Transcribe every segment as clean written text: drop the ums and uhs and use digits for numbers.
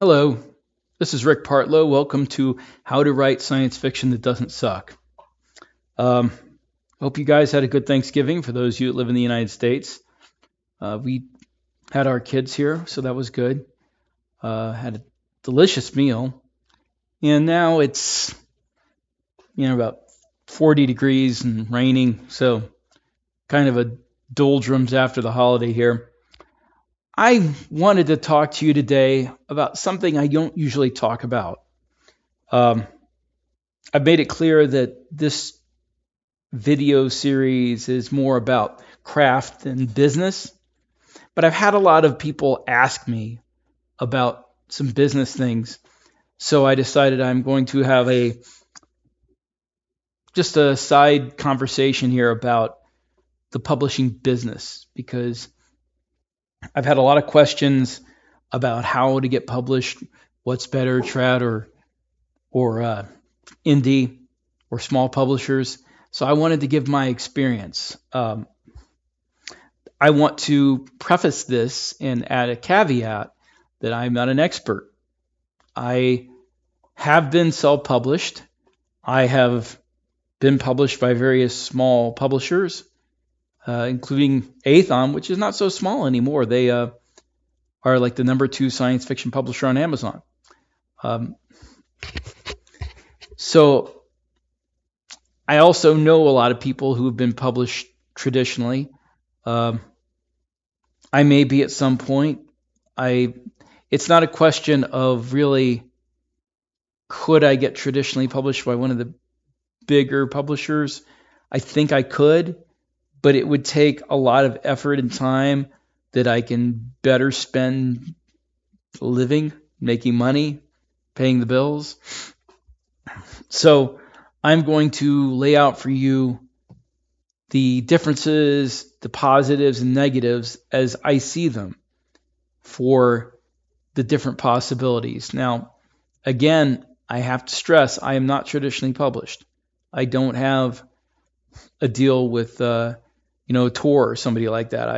Hello, this is Rick Partlow. Welcome to How to Write Science Fiction That Doesn't Suck. Um, Hope you guys had a good Thanksgiving for those of you that live in the United States. We had our kids here, so that was good. Had a delicious meal, and now it's about 40 degrees and raining, so kind of a doldrums after the holiday here. I wanted to talk to you today about something I don't usually talk about. Um, I've made it clear that this video series is more about craft and business, but I've had a lot of people ask me about some business things. So I decided I'm going to have a just a side conversation here about the publishing business because I've had a lot of questions about how to get published, what's better, trad or indie or small publishers. So I wanted to give my experience. I want to preface this and add a caveat that I'm not an expert. I have been self-published. I have been published by various small publishers, including Aethon, which is not so small anymore. They are like the number 2 science fiction publisher on Amazon. Um, so I also know a lot of people who have been published traditionally. Um, I may be at some point. It's not a question of really could I get traditionally published by one of the bigger publishers. I think I could, but it would take a lot of effort and time that I can better spend living, making money, paying the bills. So I'm going to lay out for you the differences, the positives and negatives as I see them for the different possibilities. Now, again, I have to stress I am not traditionally published. I don't have a deal with Tor or somebody like that.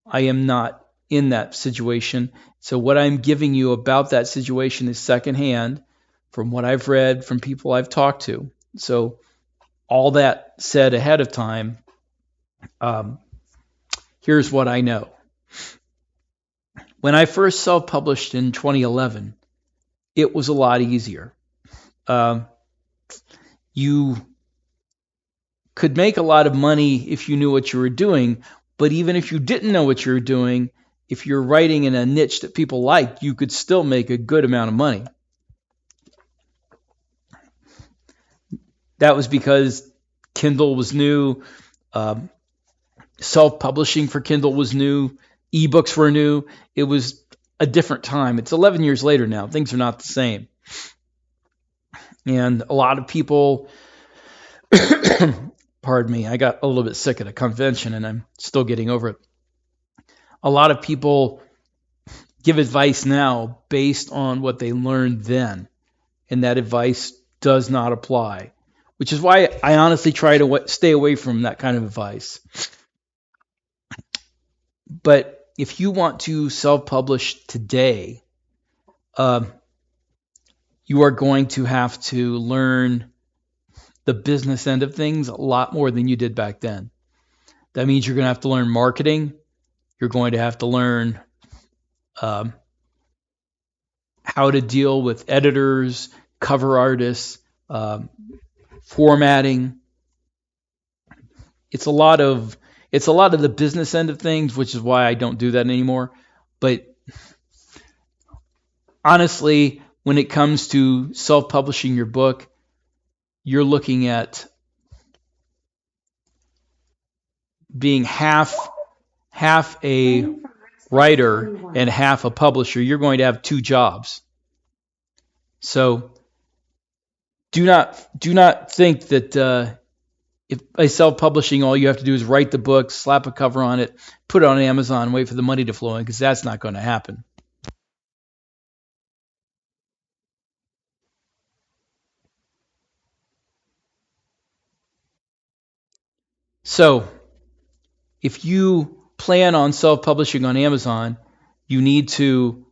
I am not in that situation. So what I'm giving you about that situation is secondhand from what I've read from people I've talked to. So all that said ahead of time, here's what I know. When I first self-published in 2011, it was a lot easier. You could make a lot of money if you knew what you were doing, but even if you didn't know what you were doing, if you're writing in a niche that people like, you could still make a good amount of money. That was because Kindle was new, self-publishing for Kindle was new, ebooks were new. It was a different time. It's 11 years later now. Things are not the same. And a lot of people, pardon me, I got a little bit sick at a convention and I'm still getting over it. A lot of people give advice now based on what they learned then, and that advice does not apply, which is why I honestly try to stay away from that kind of advice. But if you want to self-publish today, you are going to have to learn the business end of things a lot more than you did back then. That means you're going to have to learn marketing. You're going to have to learn how to deal with editors, cover artists, formatting. It's a lot of the business end of things, which is why I don't do that anymore. But honestly, when it comes to self-publishing your book, you're looking at being half a writer and half a publisher. You're going to have 2 jobs. So do not think that if by self-publishing all you have to do is write the book, slap a cover on it, put it on Amazon, wait for the money to flow in, because that's not going to happen. So if you plan on self-publishing on Amazon, you need to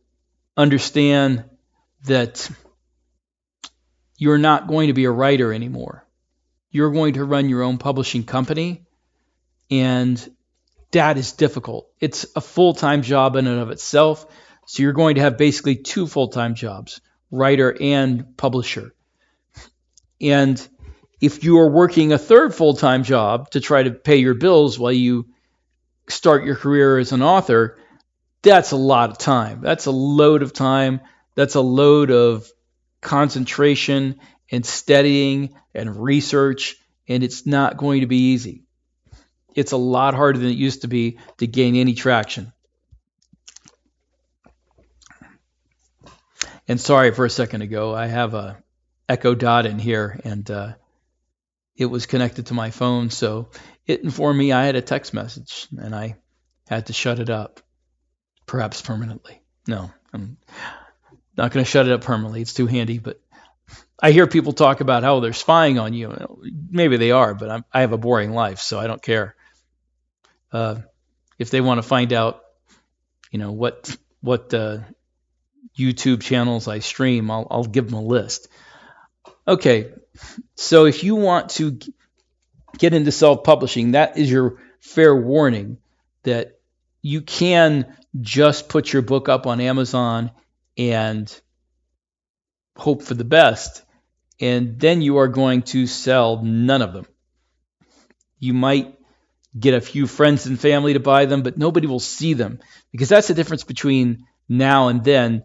understand that you're not going to be a writer anymore. You're going to run your own publishing company, and that is difficult. It's a full-time job in and of itself. So you're going to have basically two full-time jobs, writer and publisher. And if you are working a third full-time job to try to pay your bills while you start your career as an author, that's a lot of time. That's a load of time. That's a load of concentration and studying and research, and it's not going to be easy. It's a lot harder than it used to be to gain any traction. And sorry for a second ago, I have a Echo Dot in here, and it was connected to my phone, so it informed me I had a text message, and I had to shut it up, perhaps permanently. No, I'm not going to shut it up permanently. It's too handy, but I hear people talk about how they're spying on you. Maybe they are, but I have a boring life, so I don't care. If they want to find out, what YouTube channels I stream, I'll give them a list. Okay, so if you want to get into self-publishing, that is your fair warning that you can just put your book up on Amazon and hope for the best, and then you are going to sell none of them. You might get a few friends and family to buy them, but nobody will see them, because that's the difference between now and then.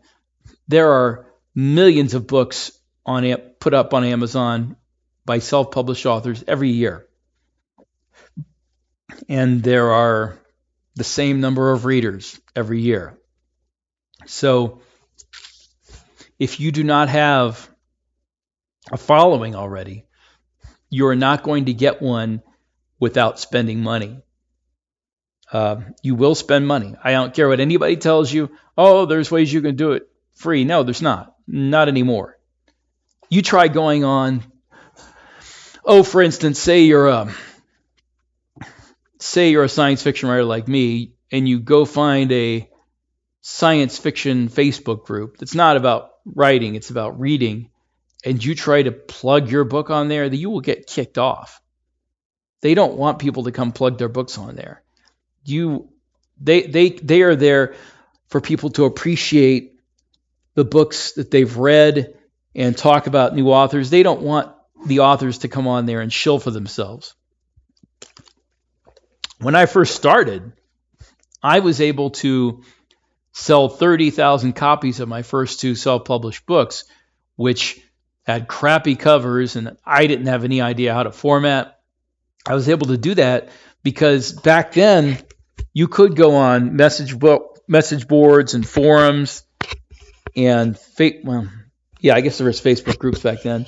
There are millions of books put up on Amazon by self-published authors every year, and there are the same number of readers every year. So if you do not have a following already, you are not going to get one without spending money. You will spend money. I don't care what anybody tells you. Oh, there's ways you can do it free. No, there's not. Not anymore. You try going on. Oh, for instance, say you're a science fiction writer like me, and you go find a science fiction Facebook group that's not about writing, it's about reading, and you try to plug your book on there, you will get kicked off. They don't want people to come plug their books on there. They are there for people to appreciate the books that they've read and talk about new authors. They don't want the authors to come on there and shill for themselves. When I first started, I was able to sell 30,000 copies of my first two self-published books, which had crappy covers, and I didn't have any idea how to format. I was able to do that because back then you could go on message boards and forums and I guess there was Facebook groups back then,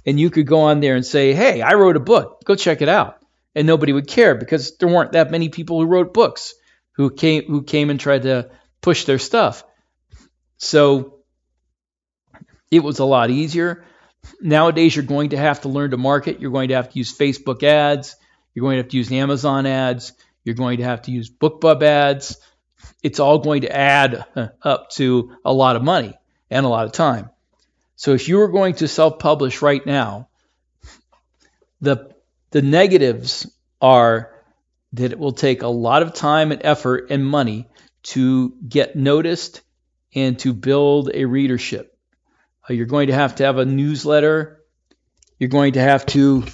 and you could go on there and say, "Hey, I wrote a book. Go check it out," and nobody would care because there weren't that many people who wrote books who came and tried to push their stuff. So it was a lot easier. Nowadays, you're going to have to learn to market. You're going to have to use Facebook ads. You're going to have to use Amazon ads. You're going to have to use BookBub ads. It's all going to add up to a lot of money and a lot of time. So if you were going to self-publish right now, the negatives are that it will take a lot of time and effort and money to get noticed and to build a readership. You're going to have a newsletter. You're going to have to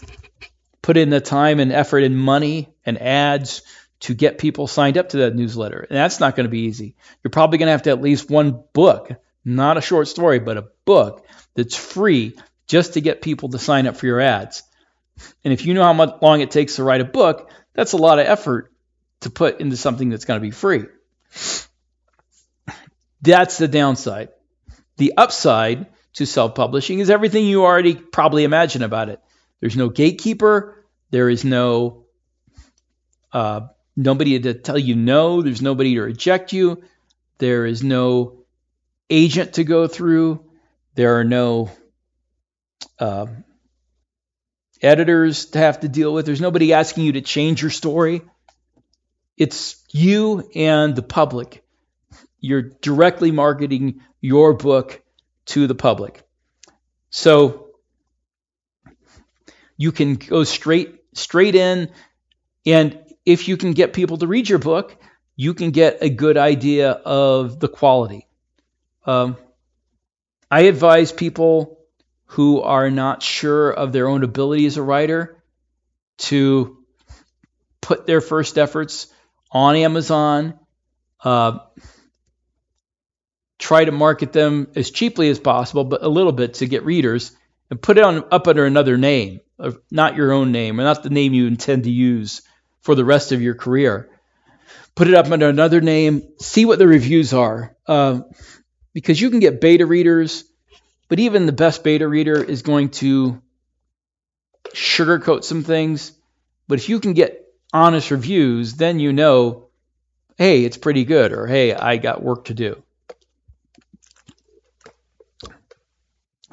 put in the time and effort and money and ads to get people signed up to that newsletter. And that's not going to be easy. You're probably going to have at least one book, not a short story, but a book that's free just to get people to sign up for your ads. And if you know how long it takes to write a book, that's a lot of effort to put into something that's going to be free. That's the downside. The upside to self-publishing is everything you already probably imagine about it. There's no gatekeeper. There is no nobody to tell you no. There's nobody to reject you. There is no agent to go through. There are no editors to have to deal with. There's nobody asking you to change your story. It's you and the public. You're directly marketing your book to the public. So you can go straight in, and if you can get people to read your book, you can get a good idea of the quality. I advise people who are not sure of their own ability as a writer to put their first efforts on Amazon. Try to market them as cheaply as possible, but a little bit to get readers, and put it up under another name, not your own name, or not the name you intend to use for the rest of your career. Put it up under another name, see what the reviews are, because you can get beta readers, but even the best beta reader is going to sugarcoat some things. But if you can get honest reviews, then you know, hey, it's pretty good, or hey, I got work to do.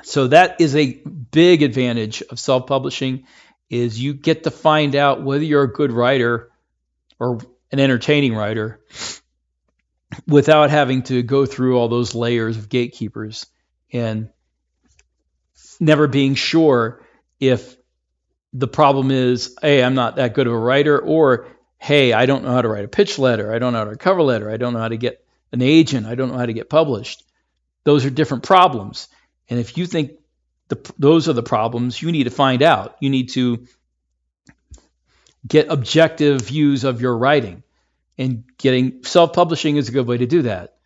So that is a big advantage of self-publishing, is you get to find out whether you're a good writer or an entertaining writer without having to go through all those layers of gatekeepers and never being sure if the problem is, hey, I'm not that good of a writer, or hey, I don't know how to write a pitch letter, I don't know how to write a cover letter, I don't know how to get an agent, I don't know how to get published. Those are different problems. And if you think those are the problems, you need to find out. You need to get objective views of your writing. And getting self-publishing is a good way to do that.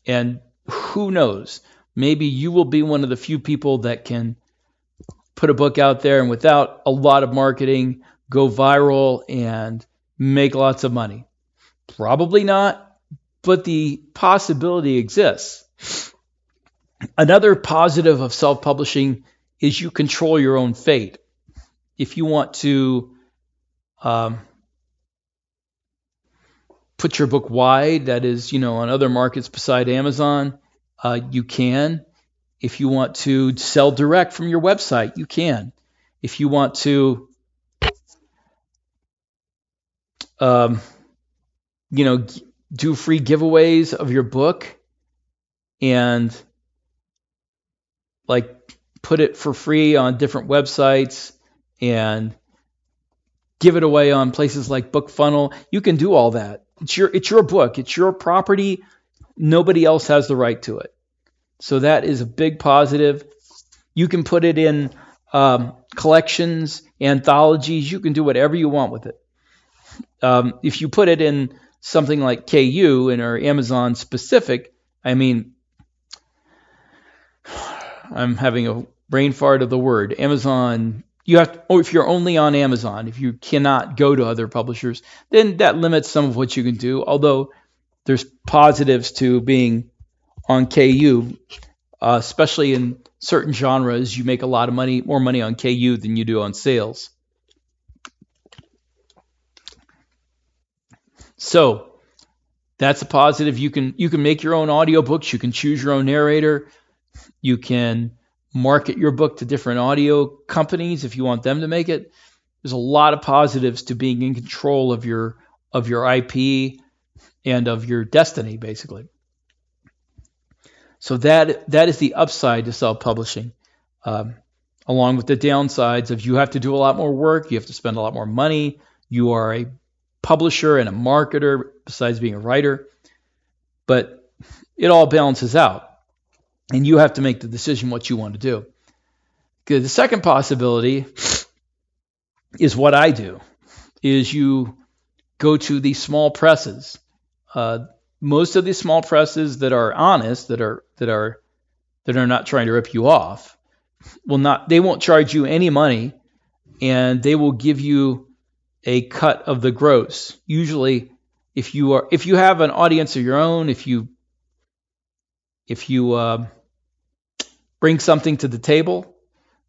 And who knows? Maybe you will be one of the few people that can put a book out there and without a lot of marketing, go viral and make lots of money. Probably not, but the possibility exists. Another positive of self-publishing is you control your own fate. If you want to put your book wide, that is, on other markets beside Amazon, you can. If you want to sell direct from your website, you can. If you want to, do free giveaways of your book and put it for free on different websites and give it away on places like BookFunnel, you can do all that. It's your book. It's your property. Nobody else has the right to it. So that is a big positive. You can put it in collections, anthologies. You can do whatever you want with it. If you put it in something like KU and or Amazon specific, I'm having a brain fart of the word. Amazon, if you're only on Amazon, if you cannot go to other publishers, then that limits some of what you can do. Although there's positives to being on KU, especially in certain genres, you make a lot of money, more money on KU than you do on sales. So that's a positive. You can make your own audiobooks. You can choose your own narrator. You can market your book to different audio companies if you want them to make it. There's a lot of positives to being in control of your IP and of your destiny, basically. So that is the upside to self-publishing, along with the downsides of you have to do a lot more work, you have to spend a lot more money, you are a publisher and a marketer besides being a writer, but it all balances out. And you have to make the decision what you want to do. Good. The second possibility is what I do, is you go to these small presses. Most of these small presses that are honest, that are not trying to rip you off, they won't charge you any money, and they will give you a cut of the gross. Usually, if you have an audience of your own, if you bring something to the table,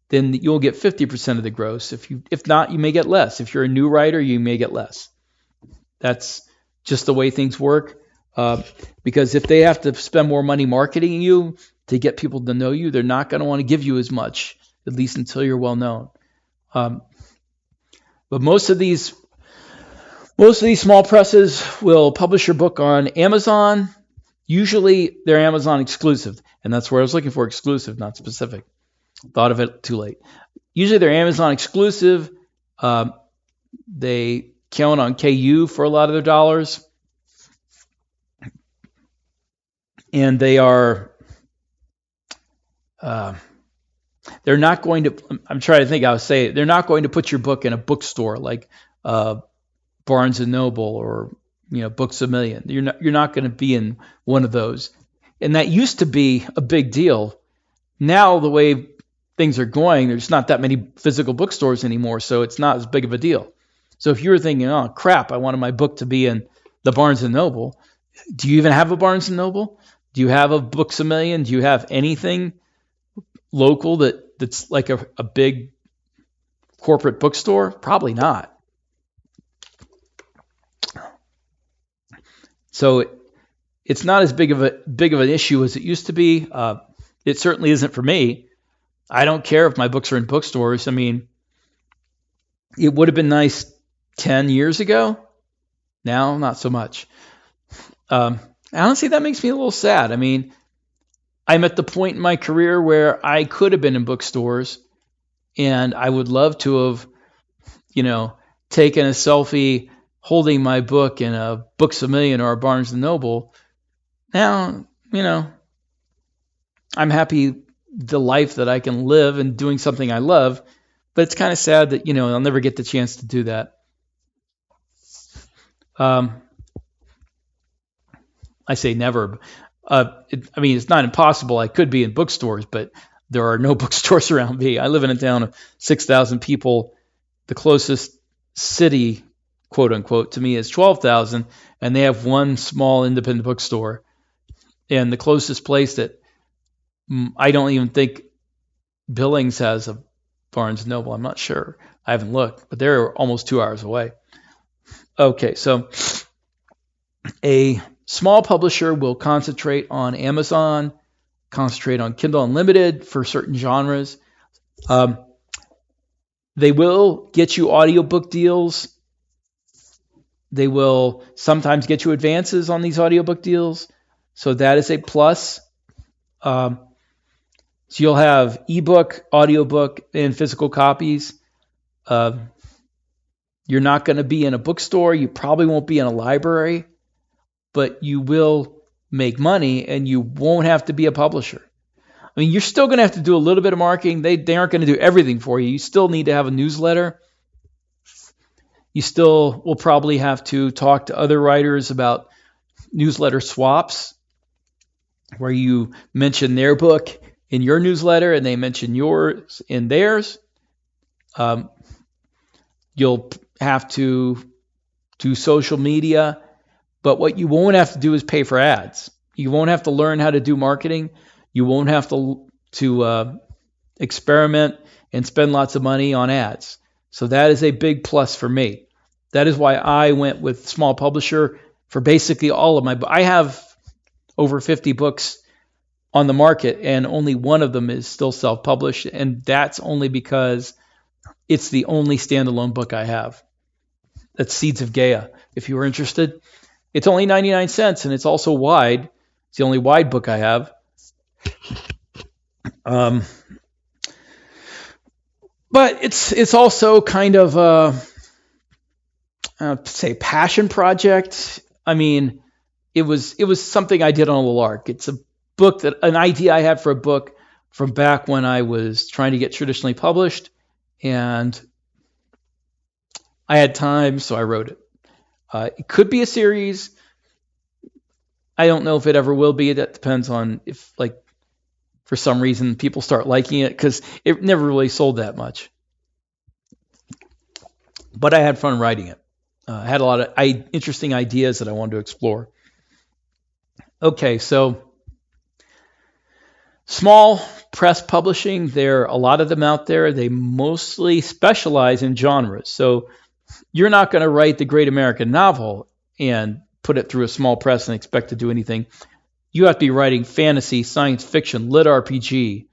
then you'll get 50% of the gross. If not, you may get less. If you're a new writer, you may get less. That's just the way things work. Because if they have to spend more money marketing you to get people to know you, they're not going to want to give you as much, at least until you're well known. But most of these Most of these small presses will publish your book on Amazon. Usually they're Amazon exclusive, and that's where I was looking for, exclusive, not specific. Thought of it too late. Usually they're Amazon exclusive. They count on KU for a lot of their dollars. And they are, they're not going to, I'm trying to think how to say it. They're not going to put your book in a bookstore like Barnes & Noble or, Books A Million. You're not going to be in one of those. And that used to be a big deal. Now the way things are going, there's not that many physical bookstores anymore, so it's not as big of a deal. So if you were thinking, oh crap, I wanted my book to be in the Barnes & Noble, do you even have a Barnes & Noble? Do you have a Books A Million? Do you have anything local that's like a big corporate bookstore? Probably not. So it's not as big of an issue as it used to be. It certainly isn't for me. I don't care if my books are in bookstores. I mean, it would have been nice 10 years ago. Now, not so much. Honestly, that makes me a little sad. I mean, I'm at the point in my career where I could have been in bookstores, and I would love to have, taken a selfie holding my book in a Books A Million or a Barnes & Noble. Now, I'm happy the life that I can live and doing something I love, but it's kind of sad that, I'll never get the chance to do that. I say never. It's not impossible. I could be in bookstores, but there are no bookstores around me. I live in a town of 6,000 people. The closest city, quote unquote, to me is 12,000, and they have one small independent bookstore. And the closest place that I don't even think Billings has a Barnes & Noble. I'm not sure. I haven't looked, but they're almost 2 hours away. Okay, so a small publisher will concentrate on Amazon, concentrate on Kindle Unlimited for certain genres. They will get you audiobook deals. They will sometimes get you advances on these audiobook deals. So that is a plus. So you'll have ebook, audiobook, and physical copies. You're not going to be in a bookstore. You probably won't be in a library, but you will make money and you won't have to be a publisher. I mean, you're still going to have to do a little bit of marketing. They aren't going to do everything for you. You still need to have a newsletter. You still will probably have to talk to other writers about newsletter swaps, where you mention their book in your newsletter and they mention yours in theirs. You'll have to do social media, but what you won't have to do is pay for ads. You won't have to learn how to do marketing. You won't have to experiment and spend lots of money on ads. So that is a big plus for me. That is why I went with small publisher for basically all of my books. I have over 50 books on the market, and only one of them is still self-published, and that's only because it's the only standalone book I have. That's Seeds of Gaia. If you were interested, it's only 99 cents, and it's also wide. It's the only wide book I have. But it's also kind of say passion project. I mean, it was something I did on the lark. It's a book an idea I had for a book from back when I was trying to get traditionally published, and I had time, so I wrote it. It could be a series. I don't know if it ever will be. That depends on if, for some reason, people start liking it, because it never really sold that much. But I had fun writing it. I had a lot of interesting ideas that I wanted to explore. Okay, so small press publishing, there are a lot of them out there. They mostly specialize in genres. So you're not going to write the great American novel and put it through a small press and expect to do anything. You have to be writing fantasy, science fiction, lit RPG,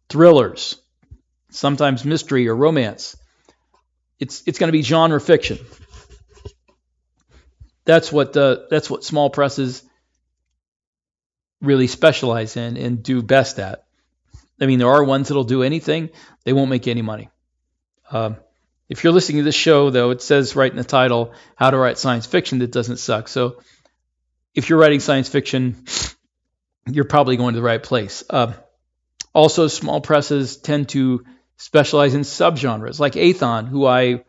thrillers, sometimes mystery or romance. it's going to be genre fiction. That's what small presses really specialize in and do best at. I mean, there are ones that'll do anything; they won't make any money. If you're listening to this show, though, it says right in the title, "How to Write Science Fiction That Doesn't Suck." So, if you're writing science fiction, you're probably going to the right place. Also, small presses tend to specialize in subgenres, like Aethon, who I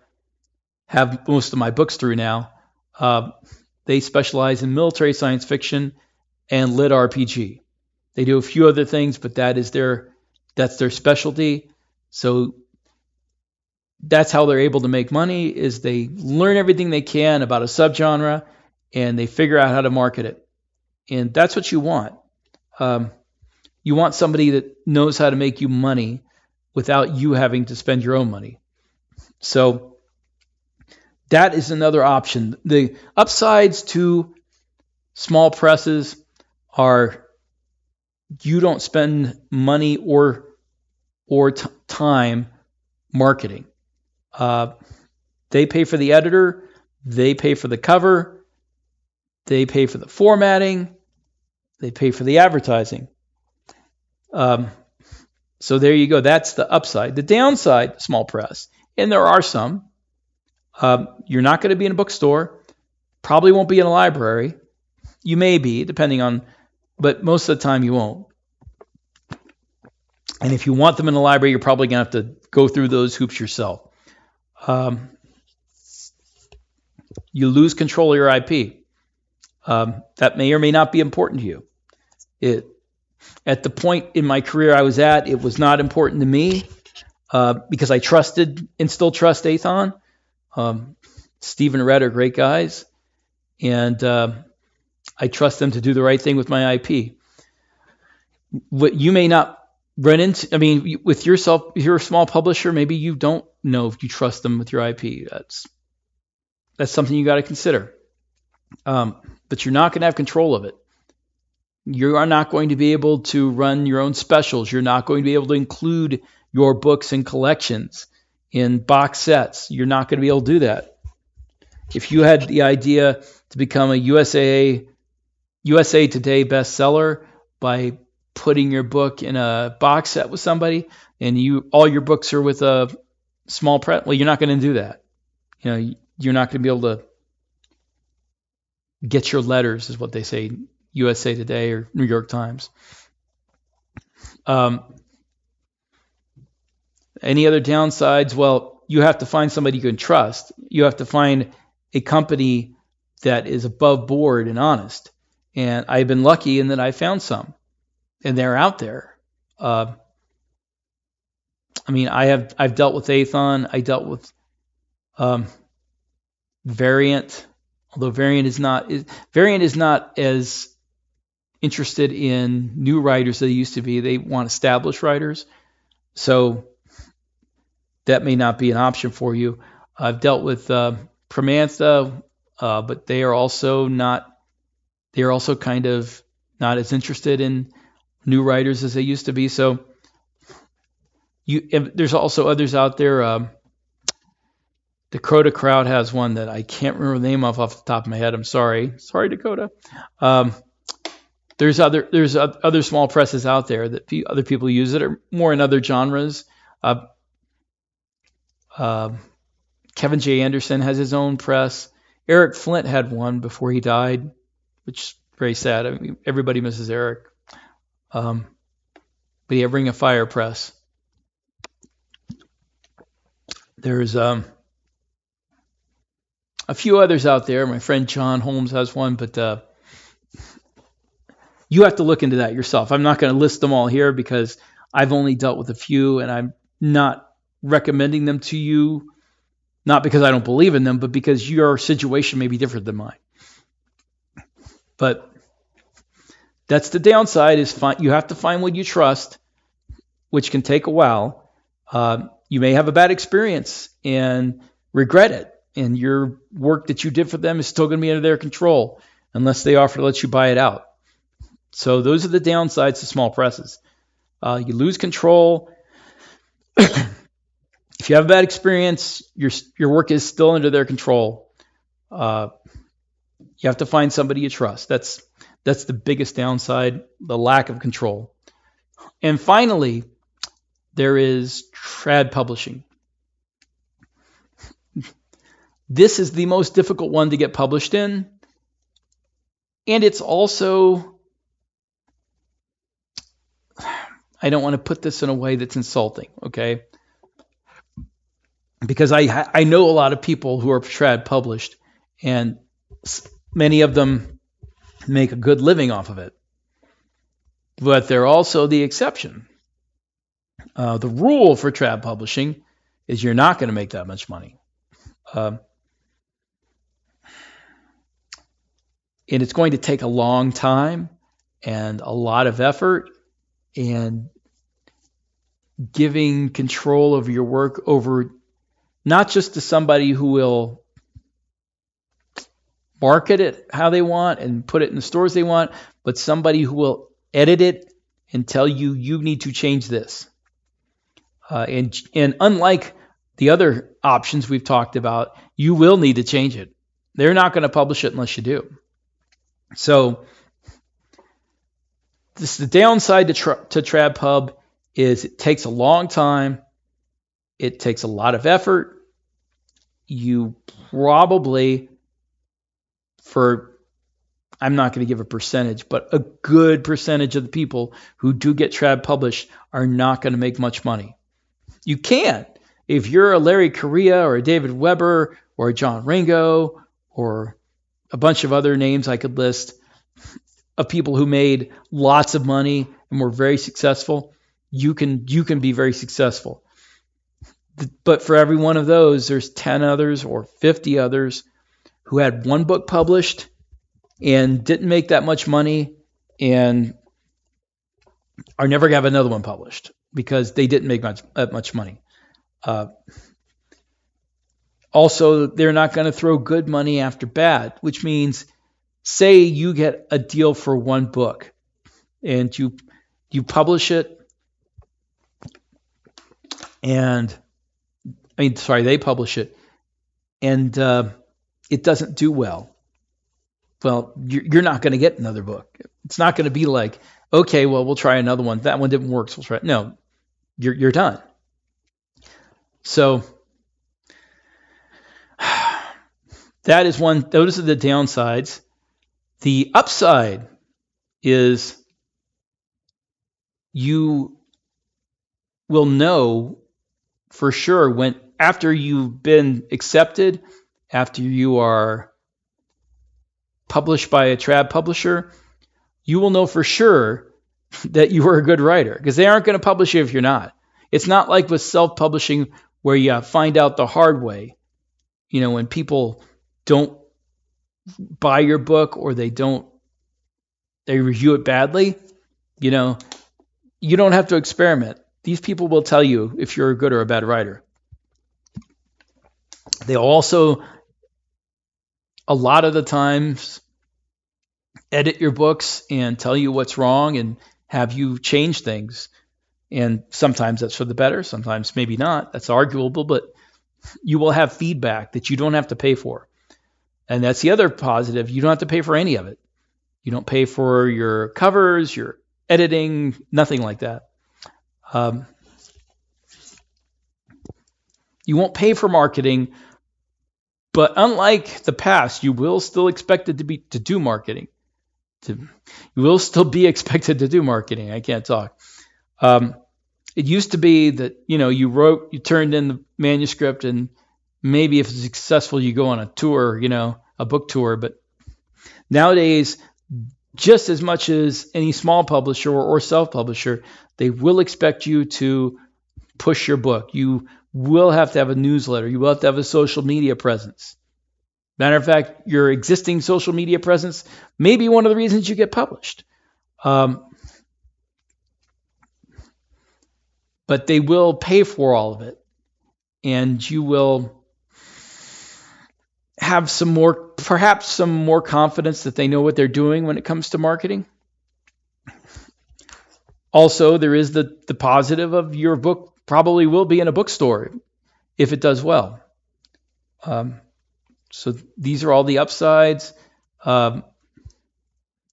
have most of my books through now. They specialize in military science fiction and lit RPG. They do a few other things, but that's their specialty. So that's how they're able to make money, is they learn everything they can about a subgenre and they figure out how to market it. And that's what you want. You want somebody that knows how to make you money without you having to spend your own money. So that is another option. The upsides to small presses are you don't spend money or time marketing. They pay for the editor, they pay for the cover, they pay for the formatting, they pay for the advertising. So there you go. That's the upside. The downside, small press, and there are some. You're not going to be in a bookstore. Probably won't be in a library. You may be, depending on, but most of the time you won't. And if you want them in a library, you're probably going to have to go through those hoops yourself. You lose control of your IP. That may or may not be important to you. At the point in my career I was at, it was not important to me because I trusted and still trust Aethon. Steve and Red are great guys, and I trust them to do the right thing with my IP. What you may not run into, I mean, with yourself, if you're a small publisher, maybe you don't know if you trust them with your IP. That's something you got to consider. But you're not going to have control of it. You are not going to be able to run your own specials. You're not going to be able to include your books in collections, in box sets. You're not going to be able to do that. If you had the idea to become a USA Today bestseller by putting your book in a box set with somebody, and all your books are with a small press, well, you're not going to do that. You're not going to be able to get your letters, is what they say, USA Today or New York Times. Any other downsides? Well, you have to find somebody you can trust. You have to find a company that is above board and honest. And I've been lucky in that I found some, and they're out there. I mean, I've dealt with Aethon. I dealt with Variant, although Variant is not as interested in new writers as they used to be. They want established writers, so that may not be an option for you. I've dealt with Promantha, but they are also kind of not as interested in new writers as they used to be. So there's also others out there. Dakota Crowd has one that I can't remember the name of off the top of my head. I'm sorry, Dakota. There's other small presses out there that other people use that are more in other genres. Kevin J. Anderson has his own press. Eric Flint had one before he died, which is very sad. I mean, everybody misses Eric. But yeah, Ring of Fire Press. There's a few others out there. My friend John Holmes has one, but you have to look into that yourself. I'm not going to list them all here because I've only dealt with a few, and I'm not recommending them to you, not because I don't believe in them, but because your situation may be different than mine. But that's the downside, is you have to find what you trust, which can take a while. You may have a bad experience and regret it, and your work that you did for them is still going to be under their control unless they offer to let you buy it out. So those are the downsides to small presses. You lose control. If you have a bad experience, your work is still under their control. You have to find somebody you trust. That's the biggest downside, the lack of control. And finally, there is trad publishing. This is the most difficult one to get published in. And it's also, I don't want to put this in a way that's insulting, okay? Because I know a lot of people who are trad published, and many of them make a good living off of it. But they're also the exception. The rule for trad publishing is you're not going to make that much money. And it's going to take a long time and a lot of effort, and giving control of your work over not just to somebody who will market it how they want and put it in the stores they want, but somebody who will edit it and tell you need to change this. And unlike the other options we've talked about, you will need to change it. They're not going to publish it unless you do. So this is the downside to TradPub is it takes a long time. It takes a lot of effort. You probably, I'm not going to give a percentage, but a good percentage of the people who do get trad published are not going to make much money. You can. If you're a Larry Correia or a David Weber or a John Ringo or a bunch of other names I could list of people who made lots of money and were very successful, you can be very successful. But for every one of those, there's 10 others or 50 others who had one book published and didn't make that much money and are never going to have another one published because they didn't make much money. Also, they're not going to throw good money after bad, which means, say you get a deal for one book and you publish it, and they publish it, and it doesn't do well. Well, you're not going to get another book. It's not going to be like, okay, well, we'll try another one. That one didn't work, so we'll try it. No, you're done. So that is one. Those are the downsides. The upside is you will know for sure when, after you've been accepted, after you are published by a trad publisher, you will know for sure that you are a good writer, because they aren't going to publish you if you're not. It's not like with self-publishing where you find out the hard way. When people don't buy your book or they review it badly, you don't have to experiment. These people will tell you if you're a good or a bad writer. They also, a lot of the times, edit your books and tell you what's wrong and have you change things. And sometimes that's for the better, sometimes maybe not. That's arguable, but you will have feedback that you don't have to pay for. And that's the other positive. You don't have to pay for any of it. You don't pay for your covers, your editing, nothing like that. You won't pay for marketing, but unlike the past, you will still expected to do marketing. You will still be expected to do marketing. I can't talk. It used to be that, you turned in the manuscript, and maybe if it's successful, you go on a tour, a book tour. But nowadays, just as much as any small publisher or self-publisher, they will expect you to push your book. You will have to have a newsletter. You will have to have a social media presence. Matter of fact, your existing social media presence may be one of the reasons you get published. But they will pay for all of it. And you will have perhaps some more confidence that they know what they're doing when it comes to marketing. Also, there is the positive of your book probably will be in a bookstore. if it does well. So these are all the upsides.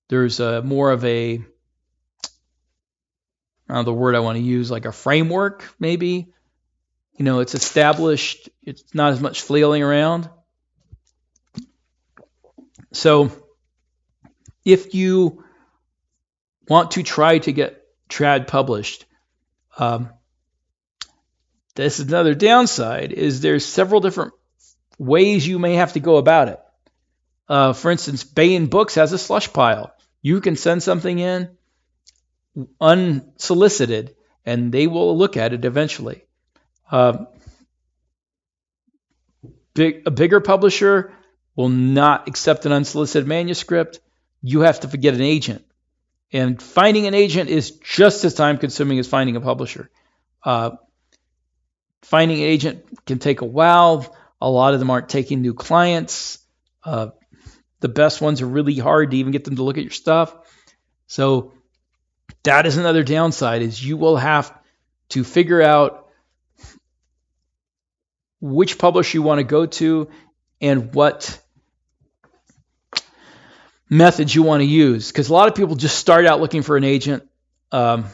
There's more of a, I don't know the word I want to use, like a framework, maybe. It's established. It's not as much flailing around. So if you want to try to get trad published, this is another downside, is there's several different ways you may have to go about it. For instance, Baen Books has a slush pile. You can send something in unsolicited, and they will look at it eventually. A bigger publisher will not accept an unsolicited manuscript. You have to get an agent. And finding an agent is just as time-consuming as finding a publisher. Finding an agent can take a while. A lot of them aren't taking new clients. The best ones are really hard to even get them to look at your stuff. So that is another downside, is you will have to figure out which publisher you want to go to and what methods you want to use. Because a lot of people just start out looking for an agent. And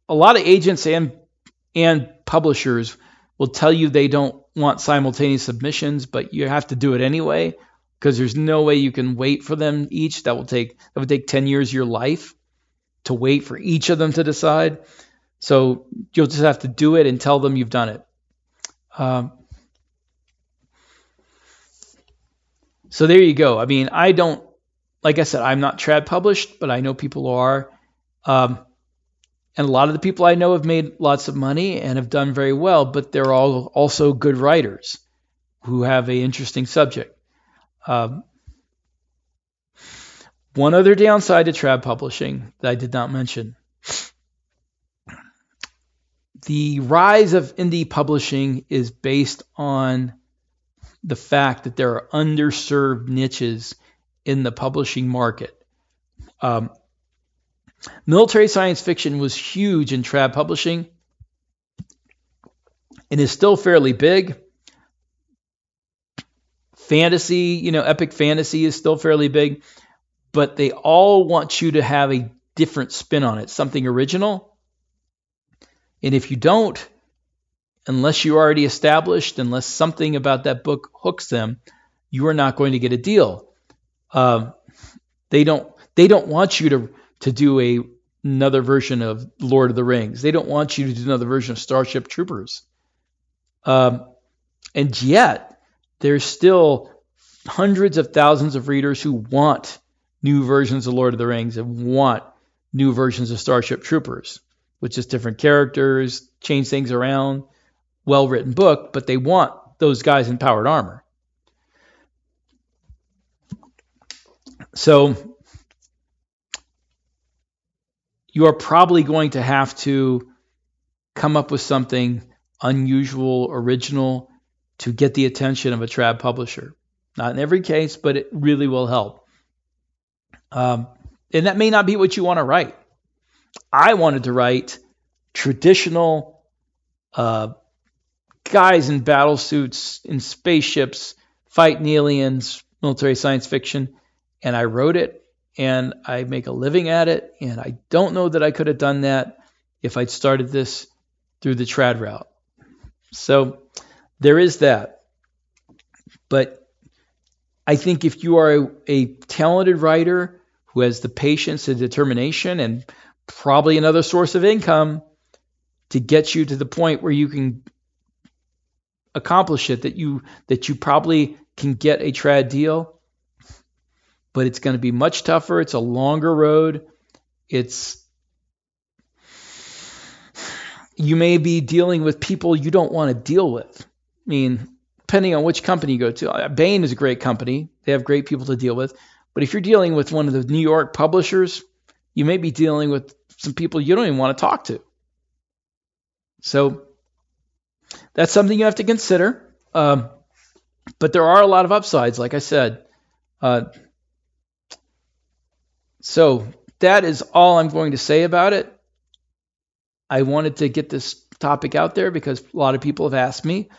a lot of agents and publishers will tell you they don't want simultaneous submissions, but you have to do it anyway, because there's no way you can wait for them each. That would take 10 years of your life to wait for each of them to decide. So you'll just have to do it and tell them you've done it. So there you go. I mean, like I said, I'm not trad published, but I know people who are. And a lot of the people I know have made lots of money and have done very well, but they're all also good writers who have an interesting subject. One other downside to trad publishing that I did not mention. The rise of indie publishing is based on the fact that there are underserved niches in the publishing market. Military science fiction was huge in trad publishing and is still fairly big. Fantasy, epic fantasy is still fairly big, but they all want you to have a different spin on it, something original. And if you don't, unless you're already established, unless something about that book hooks them, you are not going to get a deal. They don't want you to do another version of Lord of the Rings. They don't want you to do another version of Starship Troopers. And yet, there's still hundreds of thousands of readers who want new versions of Lord of the Rings and want new versions of Starship Troopers, which is different characters, change things around, well-written book, but they want those guys in powered armor. So you are probably going to have to come up with something unusual, original, to get the attention of a trad publisher. Not in every case, but it really will help. And that may not be what you want to write. I wanted to write traditional guys in battle suits, in spaceships, fighting aliens, military science fiction, and I wrote it. And I make a living at it, and I don't know that I could have done that if I'd started this through the trad route. So there is that. But I think if you are a talented writer who has the patience and determination and probably another source of income to get you to the point where you can accomplish it, that you probably can get a trad deal. But it's going to be much tougher. It's a longer road. You may be dealing with people you don't want to deal with. I mean, depending on which company you go to. Baen is a great company. They have great people to deal with. But if you're dealing with one of the New York publishers, you may be dealing with some people you don't even want to talk to. So that's something you have to consider. But there are a lot of upsides, like I said. So that is all I'm going to say about it. I wanted to get this topic out there because a lot of people have asked me.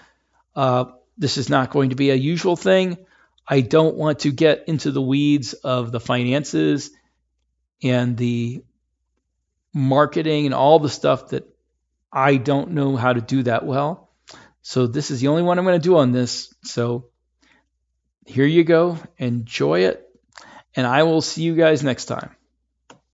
This is not going to be a usual thing. I don't want to get into the weeds of the finances and the marketing and all the stuff that I don't know how to do that well. So this is the only one I'm going to do on this. So here you go. Enjoy it. And I will see you guys next time.